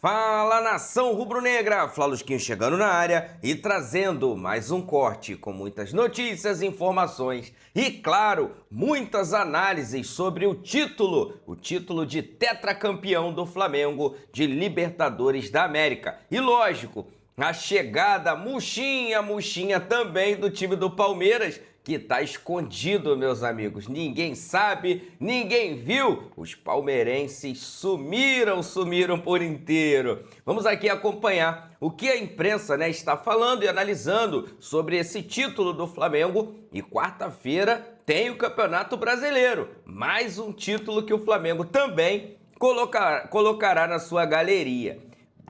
Fala, nação rubro-negra! Flalusquinho chegando na área e trazendo mais um corte com muitas notícias, informações e, claro, muitas análises sobre o título de tetracampeão do Flamengo de Libertadores da América. E lógico, a chegada murchinha também do time do Palmeiras, que tá escondido, meus amigos. Ninguém sabe, ninguém viu. Os palmeirenses sumiram por inteiro. Vamos aqui acompanhar o que a imprensa, está falando e analisando sobre esse título do Flamengo. E quarta-feira tem o Campeonato Brasileiro. Mais um título que o Flamengo também colocará na sua galeria.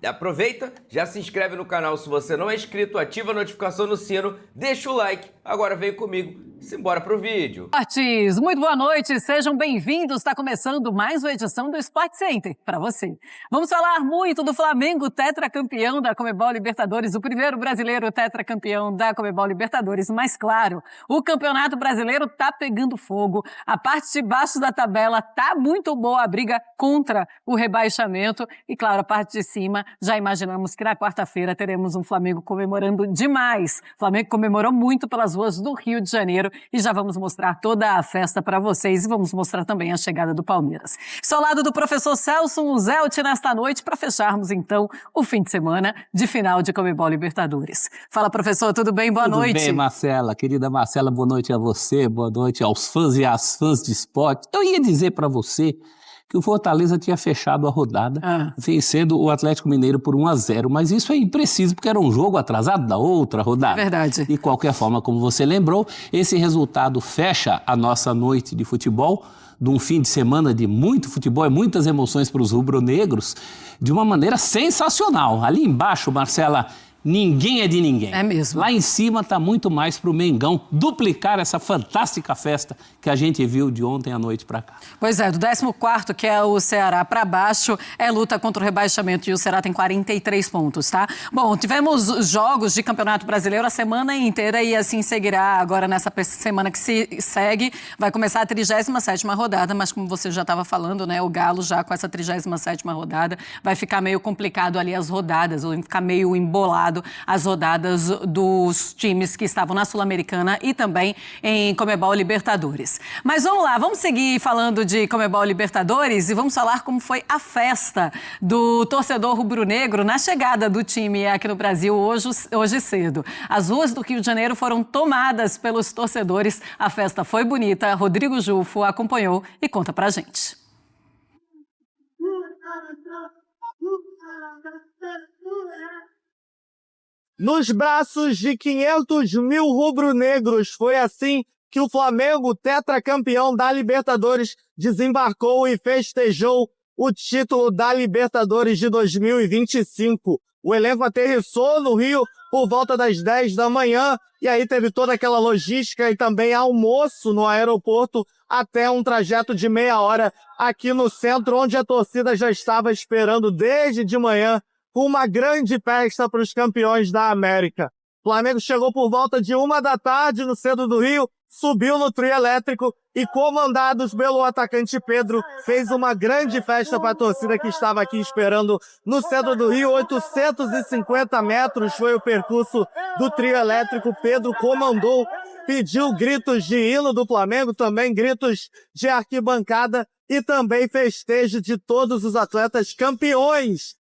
Aproveita, já se inscreve no canal se você não é inscrito, ativa a notificação no sino, deixa o like. Agora vem comigo, simbora pro vídeo. Esportes, muito boa noite, sejam bem-vindos. Está começando mais uma edição do Sport Center para você. Vamos falar muito do Flamengo, tetracampeão da Conmebol Libertadores, o primeiro brasileiro tetracampeão da Conmebol Libertadores. Mas claro, o Campeonato Brasileiro tá pegando fogo, a parte de baixo da tabela tá muito boa, a briga contra o rebaixamento e claro, a parte de cima, já imaginamos que na quarta-feira teremos um Flamengo comemorando demais. O Flamengo comemorou muito pelas ruas do Rio de Janeiro e já vamos mostrar toda a festa para vocês e vamos mostrar também a chegada do Palmeiras. Estou ao lado do professor Celso Uzelt nesta noite para fecharmos então o fim de semana de final de Conmebol Libertadores. Fala, professor, tudo bem? Boa noite. Tudo bem, Marcela. Querida Marcela, boa noite a você, boa noite aos fãs e às fãs de esporte. Eu ia dizer para você que o Fortaleza tinha fechado a rodada, vencendo o Atlético Mineiro por 1-0, mas isso é impreciso, porque era um jogo atrasado da outra rodada. É verdade. De qualquer forma, como você lembrou, esse resultado fecha a nossa noite de futebol, de um fim de semana de muito futebol e muitas emoções para os rubro-negros, de uma maneira sensacional. Ali embaixo, Marcela, ninguém é de ninguém. É mesmo. Lá em cima está muito mais para o Mengão duplicar essa fantástica festa que a gente viu de ontem à noite para cá. Pois é, do 14º, que é o Ceará, para baixo, é luta contra o rebaixamento e o Ceará tem 43 pontos, tá? Bom, tivemos jogos de Campeonato Brasileiro a semana inteira e assim seguirá agora nessa semana que se segue. Vai começar a 37ª rodada, mas como você já estava falando, né, o Galo já com essa 37ª rodada vai ficar meio complicado ali as rodadas, vai ficar meio embolado as rodadas dos times que estavam na Sul-Americana e também em Conmebol Libertadores. Mas vamos lá, vamos seguir falando de Conmebol Libertadores e vamos falar como foi a festa do torcedor rubro-negro na chegada do time aqui no Brasil hoje cedo. As ruas do Rio de Janeiro foram tomadas pelos torcedores, a festa foi bonita, Rodrigo Jufo acompanhou e conta pra gente. Nos braços de 500 mil rubro-negros, foi assim que o Flamengo, tetracampeão da Libertadores, desembarcou e festejou o título da Libertadores de 2025. O elenco aterrissou no Rio por volta das 10 da manhã e aí teve toda aquela logística e também almoço no aeroporto até um trajeto de meia hora aqui no centro, onde a torcida já estava esperando desde de manhã uma grande festa para os campeões da América. O Flamengo chegou por volta de 1 da tarde no centro do Rio, subiu no trio elétrico e, comandados pelo atacante Pedro, fez uma grande festa para a torcida que estava aqui esperando no centro do Rio. 850 metros foi o percurso do trio elétrico. Pedro comandou, pediu gritos de hino do Flamengo, também gritos de arquibancada e também festejo de todos os atletas campeões.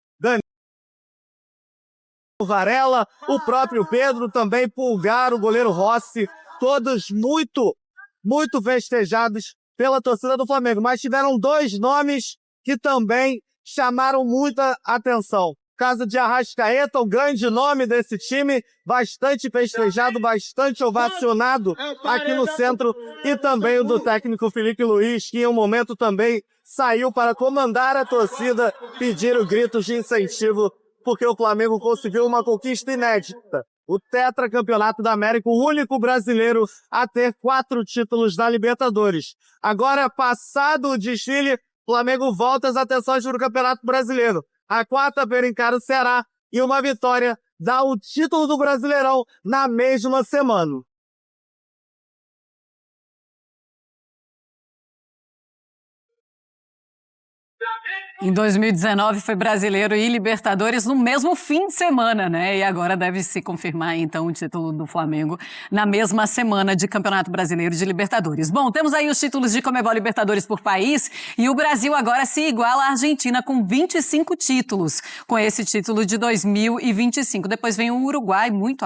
Varela, o próprio Pedro, também Pulgar, o goleiro Rossi, todos muito festejados pela torcida do Flamengo. Mas tiveram dois nomes que também chamaram muita atenção. Caso de Arrascaeta, o grande nome desse time, bastante festejado, bastante ovacionado aqui no centro, e também o do técnico Felipe Luiz, que em um momento também saiu para comandar a torcida, pedir gritos de incentivo, porque o Flamengo conseguiu uma conquista inédita. O tetracampeonato da América, o único brasileiro a ter 4 títulos da Libertadores. Agora, passado o desfile, o Flamengo volta às atenções do Campeonato Brasileiro. A quarta-feira encara o Ceará e uma vitória dá o título do Brasileirão na mesma semana. Em 2019 foi Brasileiro e Libertadores no mesmo fim de semana, né? E agora deve se confirmar, então, o título do Flamengo na mesma semana de Campeonato Brasileiro e de Libertadores. Bom, temos aí os títulos de Conmebol Libertadores por país e o Brasil agora se iguala à Argentina com 25 títulos, com esse título de 2025. Depois vem o Uruguai, muito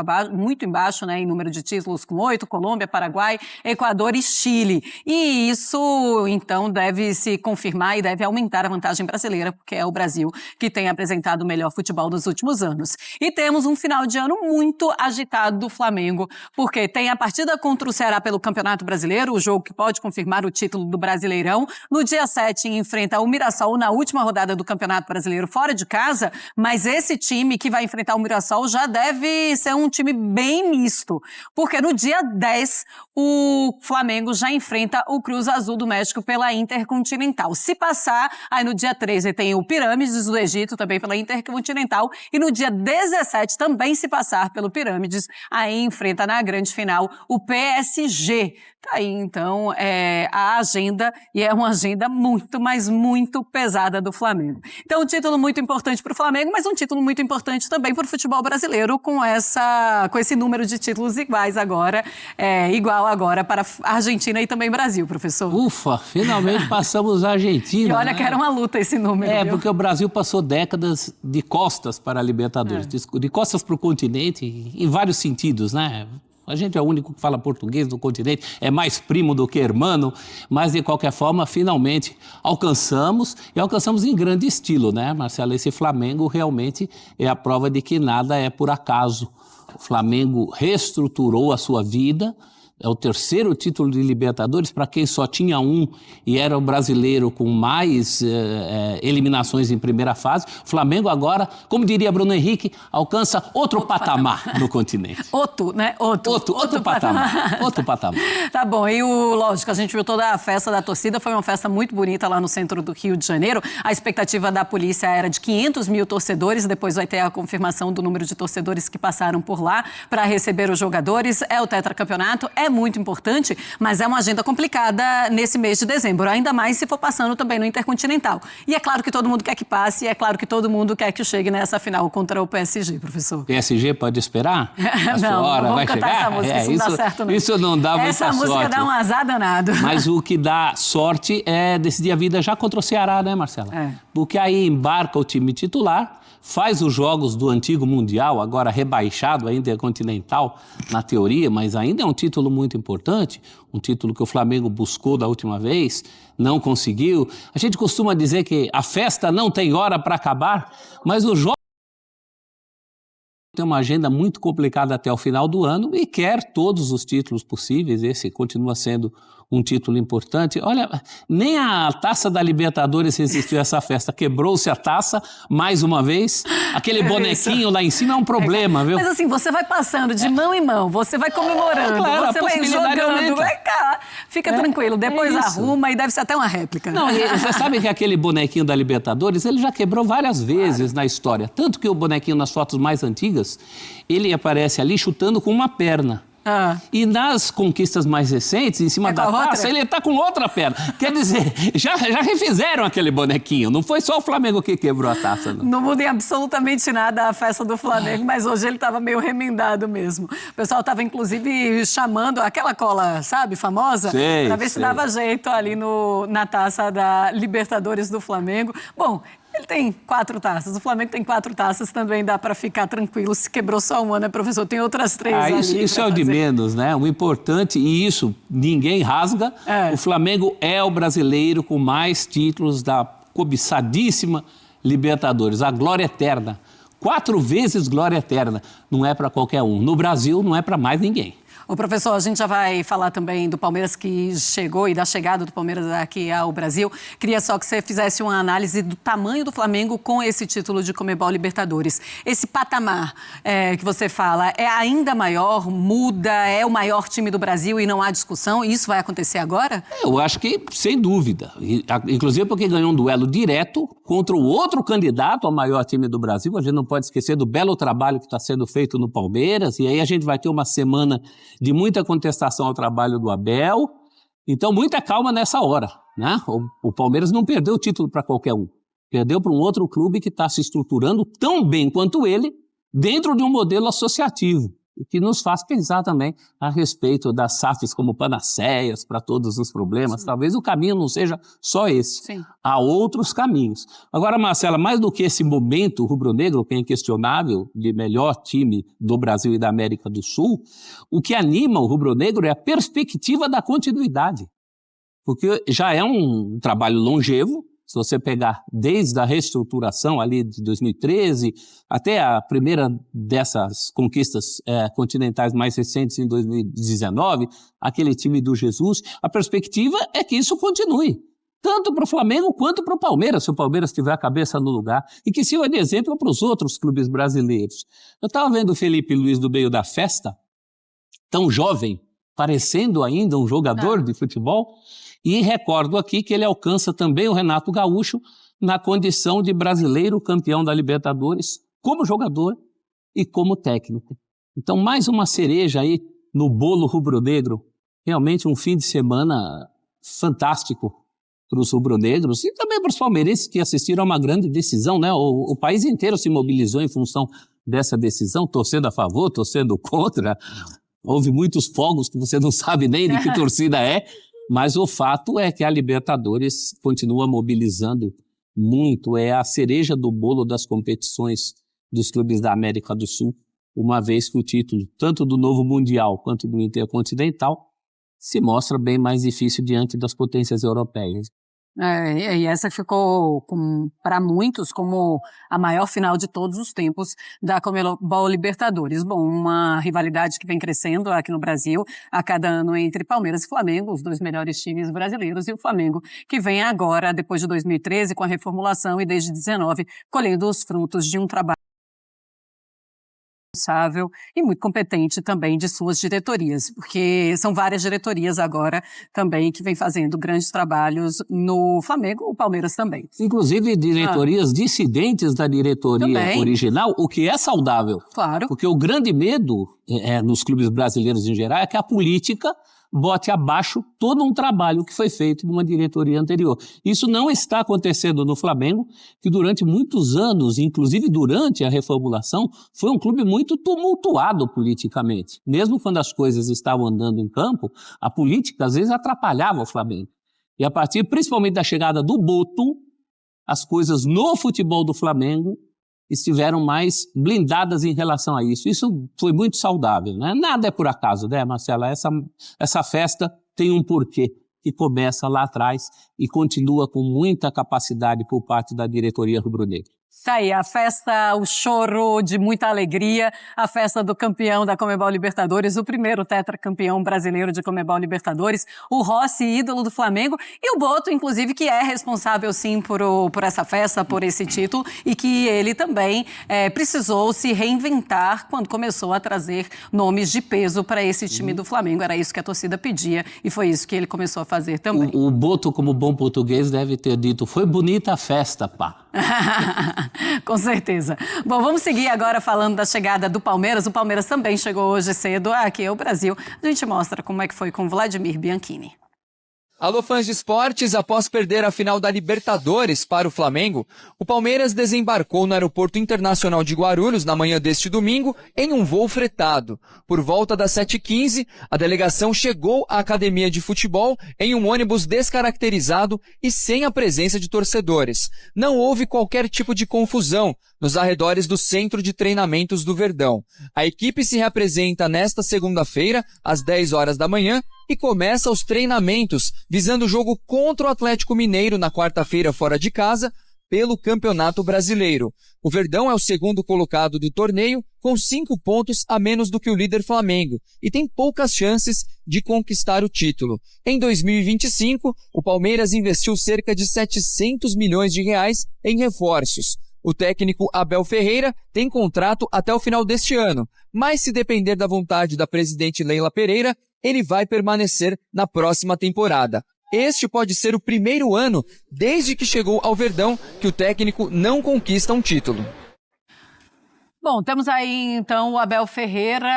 embaixo, né, em número de títulos, com 8, Colômbia, Paraguai, Equador e Chile. E isso, então, deve se confirmar e deve aumentar a vantagem brasileira, porque é o Brasil que tem apresentado o melhor futebol nos últimos anos. E temos um final de ano muito agitado do Flamengo, porque tem a partida contra o Ceará pelo Campeonato Brasileiro, o jogo que pode confirmar o título do Brasileirão. No dia 7, enfrenta o Mirassol na última rodada do Campeonato Brasileiro fora de casa, mas esse time que vai enfrentar o Mirassol já deve ser um time bem misto, porque no dia 10 o Flamengo já enfrenta o Cruz Azul do México pela Intercontinental. Se passar, aí no dia 13 tem o Pirâmides do Egito, também pela Intercontinental, e no dia 17, também se passar pelo Pirâmides, aí enfrenta na grande final o PSG. Tá aí, então, a agenda, e é uma agenda muito, mas muito pesada do Flamengo. Então, um título muito importante para o Flamengo, mas um título muito importante também para o futebol brasileiro, com esse número de títulos iguais agora, igual agora para a Argentina e também Brasil, professor. Ufa, finalmente passamos a Argentina. E olha, né? Que era uma luta esse número. Viu? Porque o Brasil passou décadas de costas para a Libertadores, de costas para o continente, em vários sentidos, né? A gente é o único que fala português do continente, é mais primo do que irmão, mas de qualquer forma, finalmente alcançamos, e alcançamos em grande estilo, né, Marcelo? Esse Flamengo realmente é a prova de que nada é por acaso. O Flamengo reestruturou a sua vida, é o terceiro título de Libertadores para quem só tinha um e era o brasileiro com mais eliminações em primeira fase. O Flamengo agora, como diria Bruno Henrique, alcança outro patamar no continente. Outro patamar. Outro patamar. Tá bom, e lógico, a gente viu toda a festa da torcida, foi uma festa muito bonita lá no centro do Rio de Janeiro. A expectativa da polícia era de 500 mil torcedores, depois vai ter a confirmação do número de torcedores que passaram por lá para receber os jogadores. É o tetracampeonato, é muito importante, mas é uma agenda complicada nesse mês de dezembro, ainda mais se for passando também no Intercontinental. E é claro que todo mundo quer que passe, e é claro que todo mundo quer que chegue nessa final contra o PSG, professor. PSG pode esperar? Não vamos cantar chegar? essa música, isso não dá certo não. Isso não dá muita sorte. Essa música dá um azar danado. Mas o que dá sorte é decidir a vida já contra o Ceará, né, Marcela? Porque aí embarca o time titular, faz os jogos do antigo Mundial, agora rebaixado ainda é Continental, na teoria, mas ainda é um título muito importante, um título que o Flamengo buscou da última vez, não conseguiu. A gente costuma dizer que a festa não tem hora para acabar, mas o jogo tem uma agenda muito complicada até o final do ano e quer todos os títulos possíveis, esse continua sendo um título importante. Olha, nem a taça da Libertadores resistiu a essa festa. Quebrou-se a taça, mais uma vez. Aquele bonequinho lá em cima é um problema, viu? Mas assim, você vai passando de mão em mão, você vai comemorando, claro, você vai jogando, vai cá, fica tranquilo, depois arruma e deve ser até uma réplica. Não, você sabe que aquele bonequinho da Libertadores, ele já quebrou várias vezes na história. Tanto que o bonequinho nas fotos mais antigas, ele aparece ali chutando com uma perna. E nas conquistas mais recentes, em cima da taça, ele está com outra perna. Quer dizer, já refizeram aquele bonequinho. Não foi só o Flamengo que quebrou a taça, não. Não muda em absolutamente nada a festa do Flamengo, mas hoje ele estava meio remendado mesmo. O pessoal estava, inclusive, chamando aquela cola, sabe, famosa? Para ver se dava jeito ali na taça da Libertadores do Flamengo. Bom, ele tem 4 taças, o Flamengo tem 4 taças, também dá para ficar tranquilo. Se quebrou só uma, né, professor? Tem outras 3 ali. Isso é o de menos, né? O importante, e isso ninguém rasga, o Flamengo é o brasileiro com mais títulos da cobiçadíssima Libertadores, a glória eterna. 4 vezes glória eterna. Não é para qualquer um. No Brasil, não é para mais ninguém. Ô, professor, a gente já vai falar também do Palmeiras que chegou e da chegada do Palmeiras aqui ao Brasil. Queria só que você fizesse uma análise do tamanho do Flamengo com esse título de Conmebol Libertadores. Esse patamar que você fala é ainda maior, muda, é o maior time do Brasil e não há discussão? Isso vai acontecer agora? Eu acho que, sem dúvida. Inclusive porque ganhou um duelo direto contra o outro candidato ao maior time do Brasil. A gente não pode esquecer do belo trabalho que está sendo feito no Palmeiras. E aí a gente vai ter uma semana de muita contestação ao trabalho do Abel. Então, muita calma nessa hora, né? O Palmeiras não perdeu o título para qualquer um. Perdeu para um outro clube que está se estruturando tão bem quanto ele, dentro de um modelo associativo, e que nos faz pensar também a respeito das SAFs como panaceias para todos os problemas. Sim. Talvez o caminho não seja só esse. Sim. Há outros caminhos. Agora, Marcela, mais do que esse momento rubro-negro, que é inquestionável, de melhor time do Brasil e da América do Sul, o que anima o rubro-negro é a perspectiva da continuidade. Porque já é um trabalho longevo. Se você pegar desde a reestruturação ali de 2013 até a primeira dessas conquistas continentais mais recentes em 2019, aquele time do Jesus, a perspectiva é que isso continue, tanto para o Flamengo quanto para o Palmeiras, se o Palmeiras tiver a cabeça no lugar, e que sirva de exemplo para os outros clubes brasileiros. Eu estava vendo o Felipe Luiz do meio da festa, tão jovem, parecendo ainda um jogador de futebol, e recordo aqui que ele alcança também o Renato Gaúcho na condição de brasileiro campeão da Libertadores, como jogador e como técnico. Então, mais uma cereja aí no bolo rubro-negro. Realmente um fim de semana fantástico para os rubro-negros e também para os palmeirenses que assistiram a uma grande decisão, né? O país inteiro se mobilizou em função dessa decisão, torcendo a favor, torcendo contra. Houve muitos fogos que você não sabe nem de que torcida é. Mas o fato é que a Libertadores continua mobilizando muito, é a cereja do bolo das competições dos clubes da América do Sul, uma vez que o título, tanto do novo Mundial quanto do Intercontinental, se mostra bem mais difícil diante das potências europeias. E essa ficou, para muitos, como a maior final de todos os tempos da Conmebol Libertadores. Bom, uma rivalidade que vem crescendo aqui no Brasil a cada ano entre Palmeiras e Flamengo, os dois melhores times brasileiros, e o Flamengo, que vem agora, depois de 2013, com a reformulação e desde 2019, colhendo os frutos de um trabalho responsável e muito competente também de suas diretorias, porque são várias diretorias agora também que vem fazendo grandes trabalhos no Flamengo, o Palmeiras também. Inclusive diretorias dissidentes da diretoria também original, o que é saudável. Claro. Porque o grande medo nos clubes brasileiros em geral é que a política bote abaixo todo um trabalho que foi feito numa diretoria anterior. Isso não está acontecendo no Flamengo, que durante muitos anos, inclusive durante a reformulação, foi um clube muito tumultuado politicamente. Mesmo quando as coisas estavam andando em campo, a política às vezes atrapalhava o Flamengo. E a partir principalmente da chegada do Boto, as coisas no futebol do Flamengo estiveram mais blindadas em relação a isso. Isso foi muito saudável, né? Nada é por acaso, né, Marcela? Essa festa tem um porquê que começa lá atrás e continua com muita capacidade por parte da diretoria rubro-negra. Tá aí, a festa, o choro de muita alegria, a festa do campeão da Conmebol Libertadores, o primeiro tetracampeão brasileiro de Conmebol Libertadores, o Rossi, ídolo do Flamengo, e o Boto, inclusive, que é responsável, sim, por essa festa, por esse título, e que ele também precisou se reinventar quando começou a trazer nomes de peso para esse time do Flamengo. Era isso que a torcida pedia, e foi isso que ele começou a fazer também. O Boto, como bom português, deve ter dito, foi bonita a festa, pá. Com certeza. Bom, vamos seguir agora falando da chegada do Palmeiras. O Palmeiras também chegou hoje cedo aqui ao Brasil. A gente mostra como é que foi com Vladimir Bianchini. Alô, fãs de esportes, após perder a final da Libertadores para o Flamengo, o Palmeiras desembarcou no Aeroporto Internacional de Guarulhos na manhã deste domingo em um voo fretado. Por volta das 7h15, a delegação chegou à academia de futebol em um ônibus descaracterizado e sem a presença de torcedores. Não houve qualquer tipo de confusão nos arredores do Centro de Treinamentos do Verdão. A equipe se reapresenta nesta segunda-feira, às 10 horas da manhã, e começa os treinamentos visando o jogo contra o Atlético Mineiro na quarta-feira fora de casa pelo Campeonato Brasileiro. O Verdão é o segundo colocado do torneio com 5 pontos a menos do que o líder Flamengo e tem poucas chances de conquistar o título. Em 2025, o Palmeiras investiu cerca de 700 milhões de reais em reforços. O técnico Abel Ferreira tem contrato até o final deste ano, mas se depender da vontade da presidente Leila Pereira, ele vai permanecer na próxima temporada. Este pode ser o primeiro ano, desde que chegou ao Verdão, que o técnico não conquista um título. Bom, temos aí então o Abel Ferreira,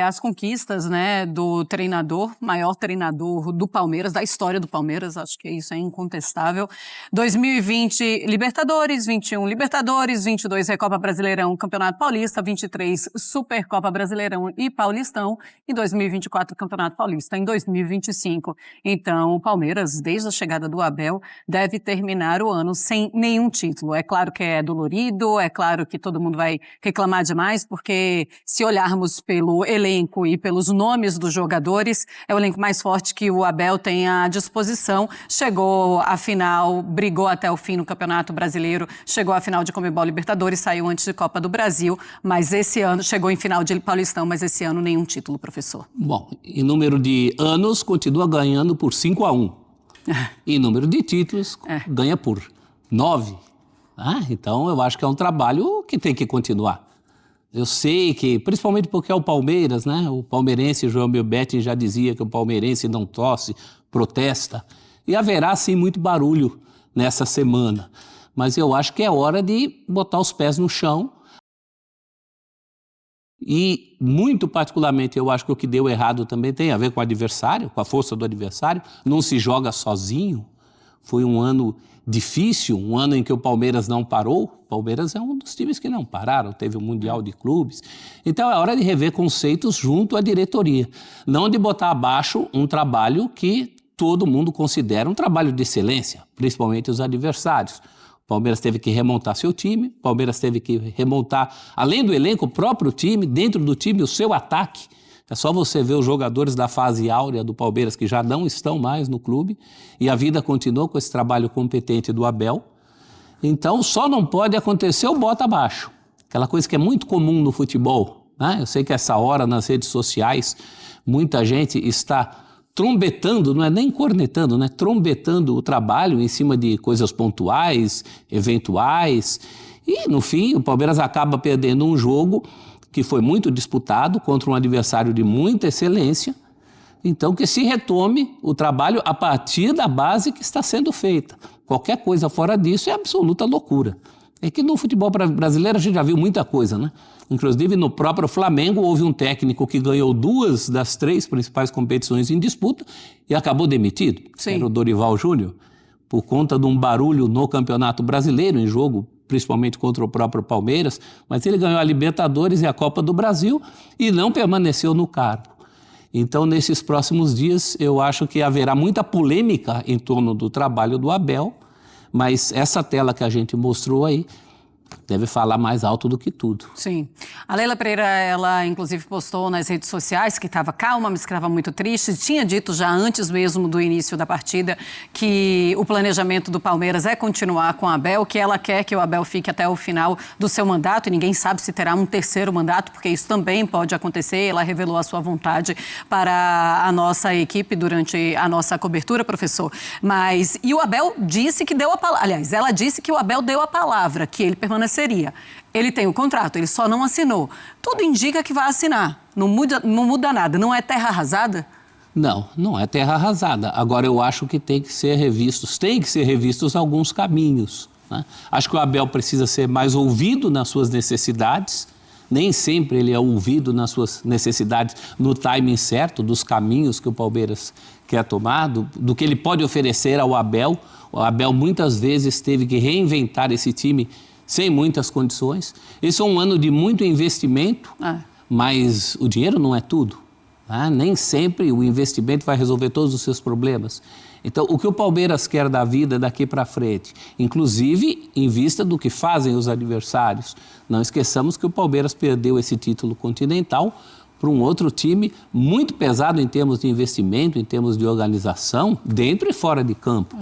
as conquistas, né, do treinador, maior treinador do Palmeiras, da história do Palmeiras, acho que isso é incontestável. 2020 Libertadores, 21 Libertadores, 22 Recopa Brasileirão, Campeonato Paulista, 23 Supercopa Brasileirão e Paulistão, e 2024 Campeonato Paulista, em 2025. Então, o Palmeiras, desde a chegada do Abel, deve terminar o ano sem nenhum título. É claro que é dolorido, é claro que todo mundo vai reclamar demais, porque se olharmos pelo elenco e pelos nomes dos jogadores, é o elenco mais forte que o Abel tem à disposição. Chegou à final, brigou até o fim no Campeonato Brasileiro, chegou à final de Conmebol Libertadores, saiu antes de Copa do Brasil, mas esse ano, chegou em final de Paulistão, mas esse ano nenhum título, professor. Bom, em número de anos, continua ganhando por 5-1. Em número de títulos, ganha por 9. Então, eu acho que é um trabalho que tem que continuar. Eu sei que, principalmente porque é o Palmeiras, né? O palmeirense João Milbetti já dizia que o palmeirense não tosse, protesta. E haverá, sim, muito barulho nessa semana. Mas eu acho que é hora de botar os pés no chão. E, muito particularmente, eu acho que o que deu errado também tem a ver com o adversário, com a força do adversário. Não se joga sozinho. Foi um ano difícil, um ano em que o Palmeiras não parou. O Palmeiras é um dos times que não pararam, teve o Mundial de Clubes. Então é hora de rever conceitos junto à diretoria, não de botar abaixo um trabalho que todo mundo considera um trabalho de excelência, principalmente os adversários. O Palmeiras teve que remontar seu time, o Palmeiras teve que remontar, além do elenco, o próprio time, dentro do time, o seu ataque. É só você ver os jogadores da fase áurea do Palmeiras que já não estão mais no clube e a vida continuou com esse trabalho competente do Abel. Então, só não pode acontecer o bota abaixo. Aquela coisa que é muito comum no futebol, né? Eu sei que essa hora nas redes sociais muita gente está trombetando, não é nem cornetando, né? Trombetando o trabalho em cima de coisas pontuais, eventuais. E, no fim, o Palmeiras acaba perdendo um jogo que foi muito disputado contra um adversário de muita excelência. Então, que se retome o trabalho a partir da base que está sendo feita. Qualquer coisa fora disso é absoluta loucura. É que no futebol brasileiro a gente já viu muita coisa, né? Inclusive no próprio Flamengo houve um técnico que ganhou 2 das 3 principais competições em disputa e acabou demitido. Sim. Era o Dorival Júnior, por conta de um barulho no Campeonato Brasileiro, em jogo principalmente contra o próprio Palmeiras, mas ele ganhou a Libertadores e a Copa do Brasil e não permaneceu no cargo. Então, nesses próximos dias, eu acho que haverá muita polêmica em torno do trabalho do Abel, mas essa tela que a gente mostrou aí deve falar mais alto do que tudo. Sim. A Leila Pereira, ela inclusive postou nas redes sociais que estava calma, mas que estava muito triste. Tinha dito já antes mesmo do início da partida que o planejamento do Palmeiras é continuar com o Abel, que ela quer que o Abel fique até o final do seu mandato e ninguém sabe se terá um terceiro mandato, porque isso também pode acontecer. Ela revelou a sua vontade para a nossa equipe durante a nossa cobertura, professor. E o Abel disse que deu a palavra. Aliás, ela disse que o Abel deu a palavra, que ele permaneceria. Ele tem o contrato, ele só não assinou. Tudo indica que vai assinar. Não muda nada. Não é terra arrasada? Não, não é terra arrasada. Agora, eu acho que tem que ser revistos alguns caminhos, né? Acho que o Abel precisa ser mais ouvido nas suas necessidades. Nem sempre ele é ouvido nas suas necessidades no timing certo, dos caminhos que o Palmeiras quer tomar, do que ele pode oferecer ao Abel. O Abel muitas vezes teve que reinventar esse time sem muitas condições. Esse é um ano de muito investimento, mas o dinheiro não é tudo, né? Nem sempre o investimento vai resolver todos os seus problemas. Então, o que o Palmeiras quer da vida daqui para frente, inclusive em vista do que fazem os adversários. Não esqueçamos que o Palmeiras perdeu esse título continental para um outro time muito pesado em termos de investimento, em termos de organização, dentro e fora de campo.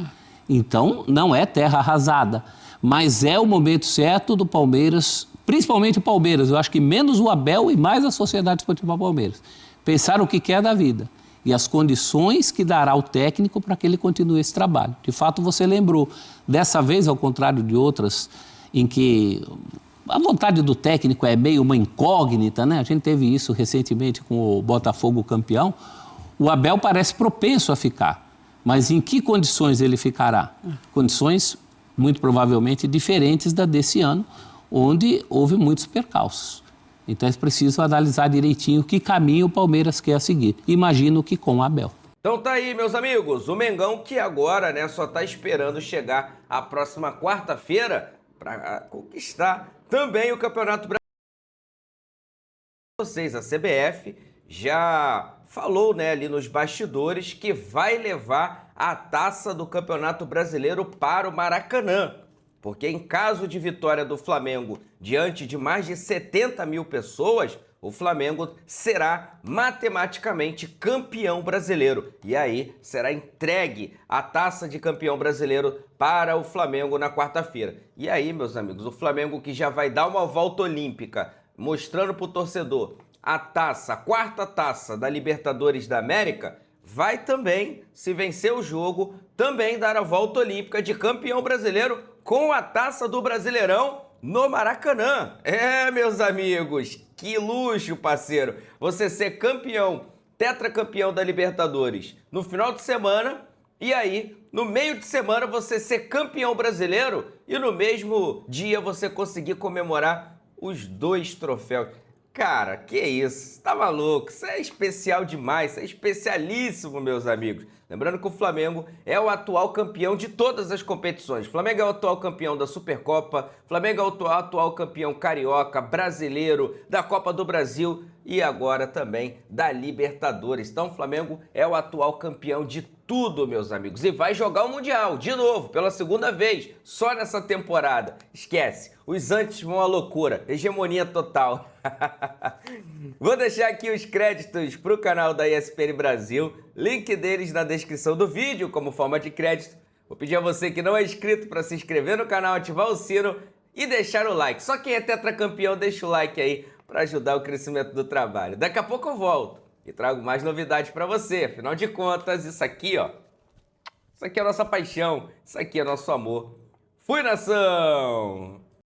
Então, não é terra arrasada. Mas é o momento certo do Palmeiras, principalmente o Palmeiras, eu acho que menos o Abel e mais a Sociedade Esportiva Palmeiras, pensar o que quer da vida e as condições que dará o técnico para que ele continue esse trabalho. De fato, você lembrou, dessa vez, ao contrário de outras, em que a vontade do técnico é meio uma incógnita, né? A gente teve isso recentemente com o Botafogo campeão. O Abel parece propenso a ficar, mas em que condições ele ficará? Condições muito provavelmente diferentes da desse ano, onde houve muitos percalços. Então é preciso analisar direitinho que caminho o Palmeiras quer seguir. Imagino que com o Abel. Então tá aí, meus amigos, o Mengão que agora, né, só tá esperando chegar a próxima quarta-feira para conquistar também o Campeonato Brasileiro. Vocês, a CBF já falou, né, ali nos bastidores que vai levar a taça do Campeonato Brasileiro para o Maracanã. Porque em caso de vitória do Flamengo diante de mais de 70 mil pessoas, o Flamengo será matematicamente campeão brasileiro. E aí será entregue a taça de campeão brasileiro para o Flamengo na quarta-feira. E aí, meus amigos, o Flamengo que já vai dar uma volta olímpica, mostrando para o torcedor a taça, a quarta taça da Libertadores da América, vai também, se vencer o jogo, também dar a volta olímpica de campeão brasileiro com a taça do Brasileirão no Maracanã. É, meus amigos, que luxo, parceiro. Você ser campeão, tetracampeão da Libertadores no final de semana e aí, no meio de semana, você ser campeão brasileiro e no mesmo dia você conseguir comemorar os 2 troféus. Cara, que isso? Tá maluco? Isso é especial demais, isso é especialíssimo, meus amigos. Lembrando que o Flamengo é o atual campeão de todas as competições. O Flamengo é o atual campeão da Supercopa, o Flamengo é o atual campeão carioca, brasileiro, da Copa do Brasil e agora também da Libertadores. Então o Flamengo é o atual campeão de tudo, meus amigos. E vai jogar o Mundial, de novo, pela segunda vez, só nessa temporada. Esquece, os antes vão à loucura, hegemonia total. Vou deixar aqui os créditos para o canal da ESPN Brasil, link deles na descrição do vídeo como forma de crédito. Vou pedir a você que não é inscrito para se inscrever no canal, ativar o sino e deixar o like. Só quem é tetracampeão deixa o like aí para ajudar o crescimento do trabalho. Daqui a pouco eu volto e trago mais novidades para você. Afinal de contas, isso aqui, ó, isso aqui é a nossa paixão, isso aqui é nosso amor. Fui, nação!